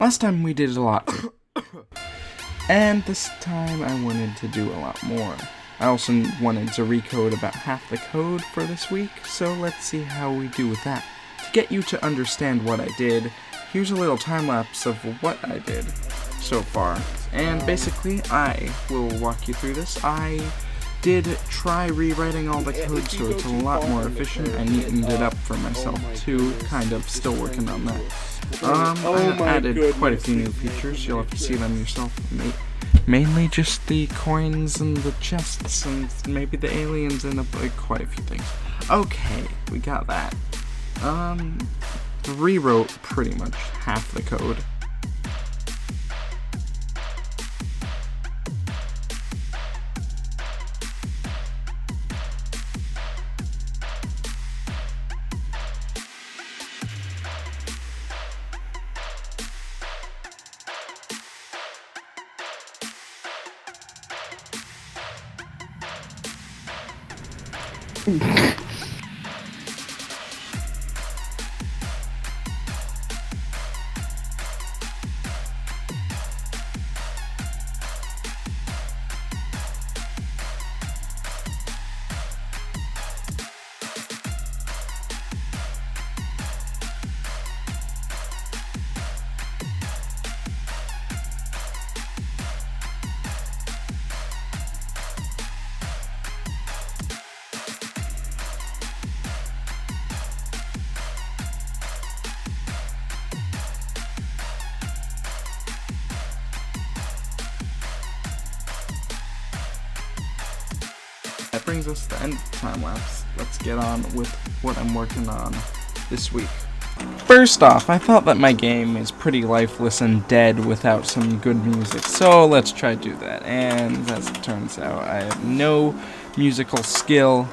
Last time we did a lot, and this time I wanted to do a lot more. I also wanted to recode about half the code for this week, so let's see how we do with that. To get you to understand what I did, here's a little time-lapse of what I did so far. And basically, I will walk you through this. I did try rewriting all the code so it's a lot more efficient. I neatened it up for myself too, kind of still working on that. I added quite a few new features, you'll have to see them yourself. Mainly just the coins and the chests and maybe the aliens and quite a few things. Okay, we got that. Rewrote pretty much half the code. That brings us to the end of the time-lapse. Let's get on with what I'm working on this week. First off, I thought that my game is pretty lifeless and dead without some good music, so let's try to do that. And as it turns out, I have no musical skill,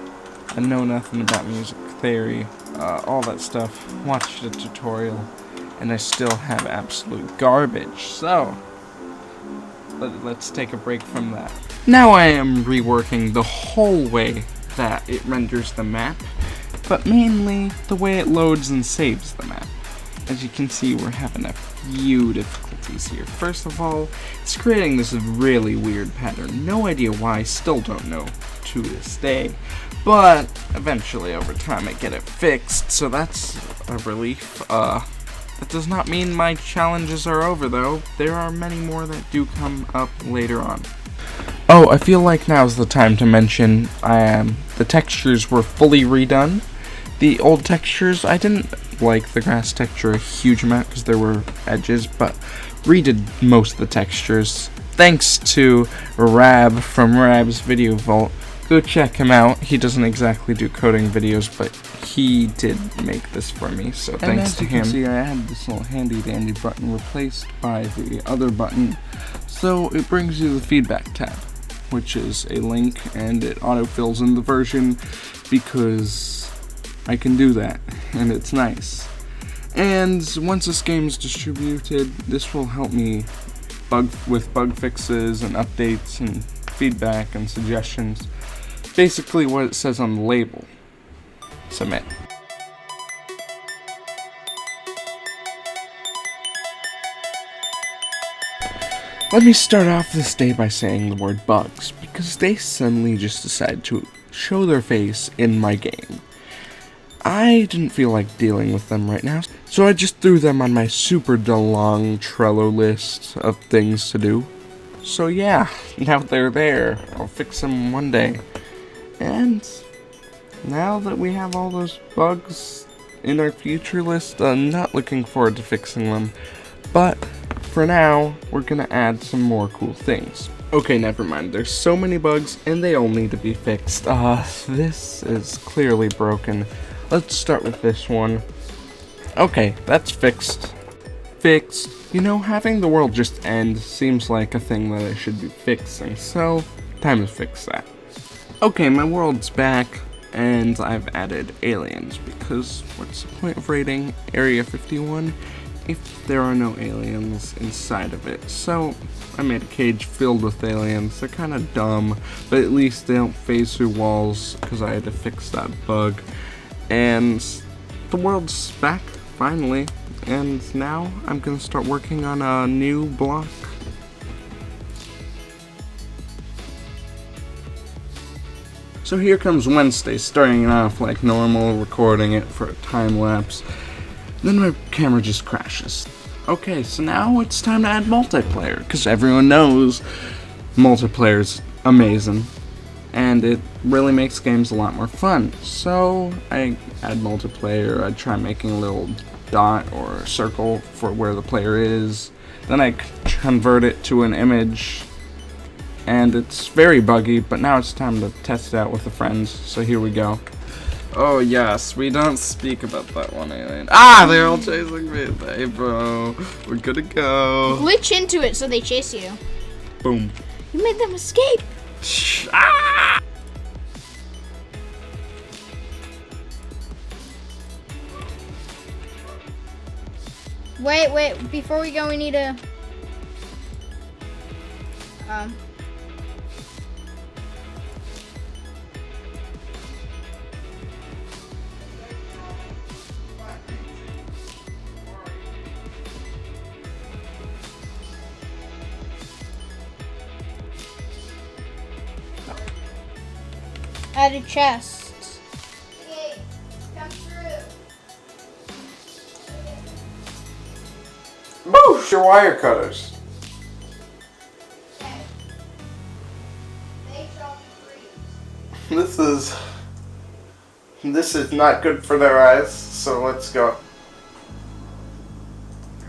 I know nothing about music theory, all that stuff. Watched a tutorial, and I still have absolute garbage, so let's take a break from that. Now I am reworking the whole way that it renders the map, but mainly the way it loads and saves the map. As you can see, we're having a few difficulties here. First of all, it's creating this really weird pattern. No idea why, still don't know to this day, but eventually over time I get it fixed, so that's a relief. That does not mean my challenges are over though. There are many more that do come up later on. Oh, I feel like now's the time to mention the textures were fully redone. The old textures, I didn't like the grass texture a huge amount because there were edges, but redid most of the textures. Thanks to Rab from Rab's Video Vault. Go check him out. He doesn't exactly do coding videos, but he did make this for me, so thanks to him. And as you can see, I had this little handy dandy button replaced by the other button, so it brings you the feedback tab, which is a link, and it autofills in the version because I can do that, and it's nice. And once this game is distributed, this will help me with bug fixes and updates and feedback and suggestions. Basically what it says on the label. Submit. Let me start off this day by saying the word bugs, because they suddenly just decided to show their face in my game. I didn't feel like dealing with them right now, so I just threw them on my super long Trello list of things to do. So yeah, now they're there. I'll fix them one day. And now that we have all those bugs in our future list, I'm not looking forward to fixing them. But for now, we're gonna add some more cool things. Okay, never mind. There's so many bugs, and they all need to be fixed. This is clearly broken. Let's start with this one. Okay, that's fixed. Fixed. You know, having the world just end seems like a thing that I should be fixing, so time to fix that. Okay, my world's back, and I've added aliens, because what's the point of raiding Area 51 if there are no aliens inside of it? So I made a cage filled with aliens. They're kind of dumb, but at least they don't phase through walls, because I had to fix that bug. And the world's back, finally, and now I'm gonna start working on a new block. So here comes Wednesday, starting off like normal, recording it for a time lapse. Then my camera just crashes. Okay, so now it's time to add multiplayer, because everyone knows multiplayer's amazing, and it really makes games a lot more fun. So I add multiplayer, I try making a little dot or a circle for where the player is, then I convert it to an image, and it's very buggy, but now it's time to test it out with the friends, so here we go. Oh yes, we don't speak about that one, alien. Ah, they're all chasing me. Hey bro, we're gonna go. Glitch into it so they chase you. Boom. You made them escape. Ah! Wait, before we go we need to add a chest. Hey, come through. Boosh, your wire cutters. Okay. They shall freeze. This is not good for their eyes, so let's go.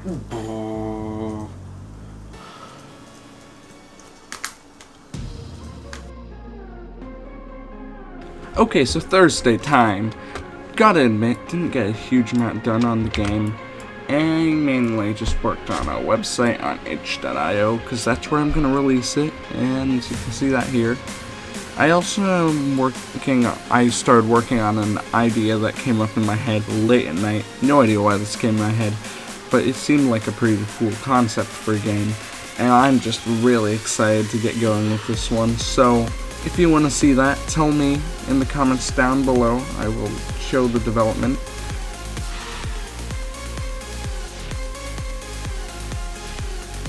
Boo. Okay, so Thursday time. Gotta admit, didn't get a huge amount done on the game. I mainly just worked on a website on itch.io, because that's where I'm going to release it, and you can see that here. I also I started working on an idea that came up in my head late at night. No idea why this came in my head, but it seemed like a pretty cool concept for a game, and I'm just really excited to get going with this one. So if you want to see that, tell me in the comments down below. I will show the development.